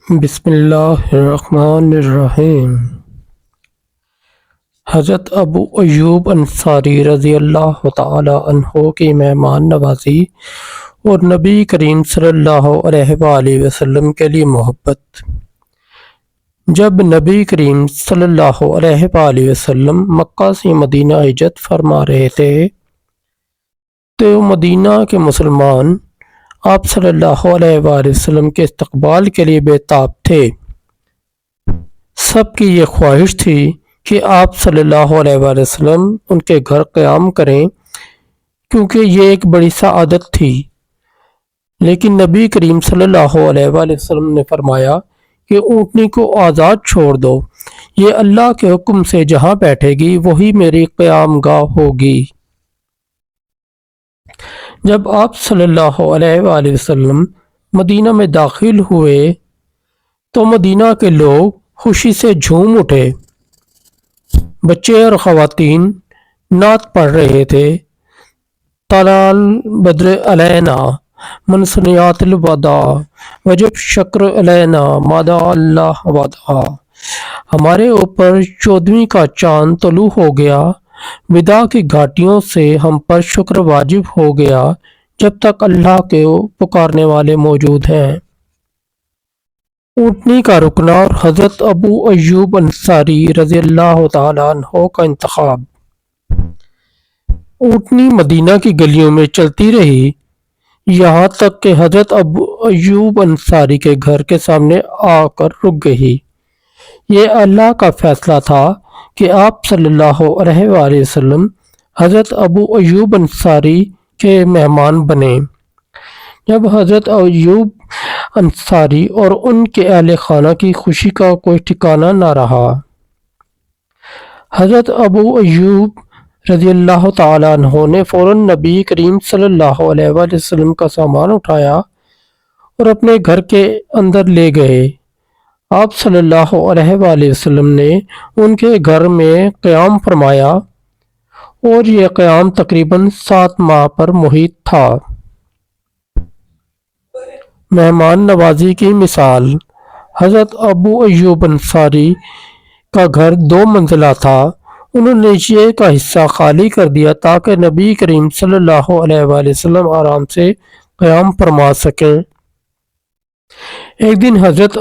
بسم اللہ الرحمن الرحیم۔ حضرت ابو ایوب انصاری رضی اللہ تعالی عنہ کی مہمان نوازی اور نبی کریم صلی اللہ علیہ وآلہ وسلم کے لیے محبت۔ جب نبی کریم صلی اللہ علیہ وآلہ وسلم مکہ سے مدینہ ہجرت فرما رہے تھے تو مدینہ کے مسلمان آپ صلی اللہ علیہ وآلہ وسلم کے استقبال کے لیے بے تاب تھے۔ سب کی یہ خواہش تھی کہ آپ صلی اللہ علیہ وآلہ وسلم ان کے گھر قیام کریں، کیونکہ یہ ایک بڑی سعادت تھی۔ لیکن نبی کریم صلی اللہ علیہ وآلہ وسلم نے فرمایا کہ اونٹنی کو آزاد چھوڑ دو، یہ اللہ کے حکم سے جہاں بیٹھے گی وہی میری قیام گاہ ہوگی۔ جب آپ صلی اللہ علیہ وآلہ وسلم مدینہ میں داخل ہوئے تو مدینہ کے لوگ خوشی سے جھوم اٹھے۔ بچے اور خواتین نعت پڑھ رہے تھے۔ طلع البدر علینا من ثنیات الوداع وجب شکر علینا مادا اللہ ودا۔ ہمارے اوپر 14ویں کا چاند طلوع ہو گیا، وداع کی گھاٹیوں سے ہم پر شکر واجب ہو گیا جب تک اللہ کے پکارنے والے موجود ہیں۔ اونٹنی کا رکنا اور حضرت ابو ایوب انصاری رضی اللہ تعالیٰ عنہ کا انتخاب۔ اونٹنی مدینہ کی گلیوں میں چلتی رہی یہاں تک کہ حضرت ابو ایوب انصاری کے گھر کے سامنے آ کر رک گئی۔ یہ اللہ کا فیصلہ تھا کہ آپ صلی اللہ علیہ وآلہ وسلم حضرت ابو ایوب انصاری کے مہمان بنے۔ جب حضرت ایوب انصاری اور ان کے اہل خانہ کی خوشی کا کوئی ٹھکانہ نہ رہا۔ حضرت ابو ایوب رضی اللہ تعالیٰ عنہ نے فوراً نبی کریم صلی اللہ علیہ وآلہ وسلم کا سامان اٹھایا اور اپنے گھر کے اندر لے گئے۔ آپ صلی اللہ علیہ وآلہ وسلم نے ان کے گھر میں قیام فرمایا اور یہ قیام تقریباً 7 ماہ پر محیط تھا۔ مہمان نوازی کی مثال۔ حضرت ابو ایوب انصاری کا گھر 2 منزلہ تھا۔ انہوں نے نیچے کا حصہ خالی کر دیا تاکہ نبی کریم صلی اللہ علیہ وآلہ وسلم آرام سے قیام فرما سکیں۔ ایک دن حضرت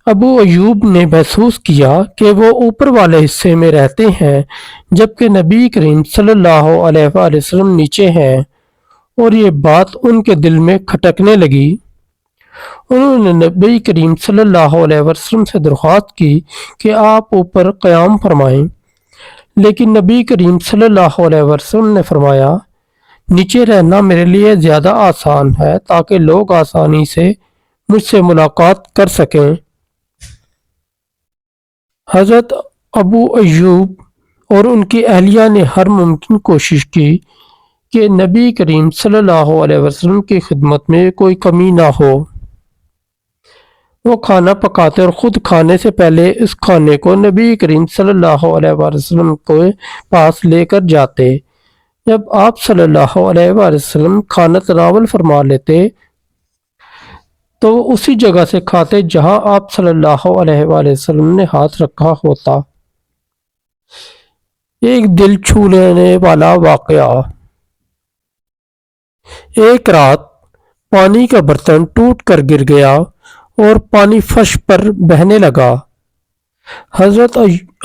ابو ایوب نے محسوس کیا کہ وہ اوپر والے حصے میں رہتے ہیں جبکہ نبی کریم صلی اللہ علیہ وآلہ وسلم نیچے ہیں، اور یہ بات ان کے دل میں کھٹکنے لگی۔ انہوں نے نبی کریم صلی اللہ علیہ وسلم سے درخواست کی کہ آپ اوپر قیام فرمائیں، لیکن نبی کریم صلی اللہ علیہ وسلم نے فرمایا نیچے رہنا میرے لیے زیادہ آسان ہے تاکہ لوگ آسانی سے مجھ سے ملاقات کر سکیں۔ حضرت ابو ایوب اور ان کی اہلیہ نے ہر ممکن کوشش کی کہ نبی کریم صلی اللہ علیہ وسلم کی خدمت میں کوئی کمی نہ ہو۔ وہ کھانا پکاتے اور خود کھانے سے پہلے اس کھانے کو نبی کریم صلی اللہ علیہ وسلم کے پاس لے کر جاتے۔ جب آپ صلی اللہ علیہ وسلم کھانا تناول فرما لیتے تو وہ اسی جگہ سے کھاتے جہاں آپ صلی اللہ علیہ وسلم نے ہاتھ رکھا ہوتا۔ ایک دل چھو لینے والا واقعہ۔ ایک رات پانی کا برتن ٹوٹ کر گر گیا اور پانی فرش پر بہنے لگا۔ حضرت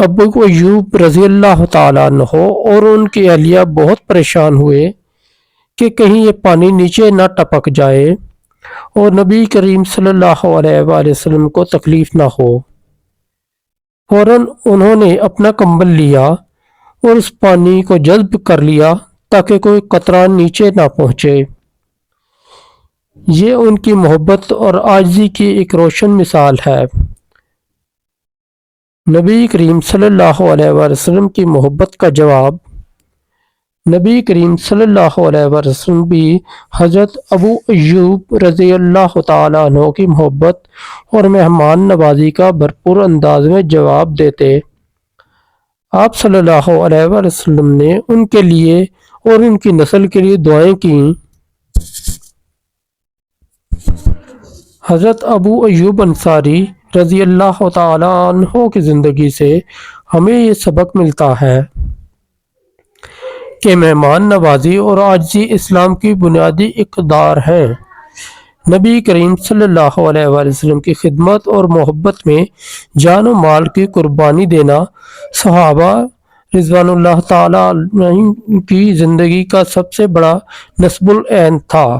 ابو ایوب رضی اللہ تعالیٰ عنہ اور ان کی اہلیہ بہت پریشان ہوئے کہ کہیں یہ پانی نیچے نہ ٹپک جائے اور نبی کریم صلی اللہ علیہ وآلہ وسلم کو تکلیف نہ ہو۔ فوراً انہوں نے اپنا کمبل لیا اور اس پانی کو جذب کر لیا تاکہ کوئی قطرہ نیچے نہ پہنچے۔ یہ ان کی محبت اور عاجزی کی ایک روشن مثال ہے۔ نبی کریم صلی اللہ علیہ وسلم کی محبت کا جواب۔ نبی کریم صلی اللہ علیہ وسلم بھی حضرت ابو ایوب رضی اللہ تعالیٰ عنہ کی محبت اور مہمان نوازی کا بھرپور انداز میں جواب دیتے۔ آپ صلی اللہ علیہ وسلم نے ان کے لیے اور ان کی نسل کے لیے دعائیں کیں۔ حضرت ابو ایوب انصاری رضی اللہ تعالی عنہ کی زندگی سے ہمیں یہ سبق ملتا ہے کہ مہمان نوازی اور عاجزی اسلام کی بنیادی اقدار ہیں۔ نبی کریم صلی اللہ علیہ وآلہ وسلم کی خدمت اور محبت میں جان و مال کی قربانی دینا صحابہ رضوان اللہ تعالی عنہم کی زندگی کا سب سے بڑا نصب العین تھا۔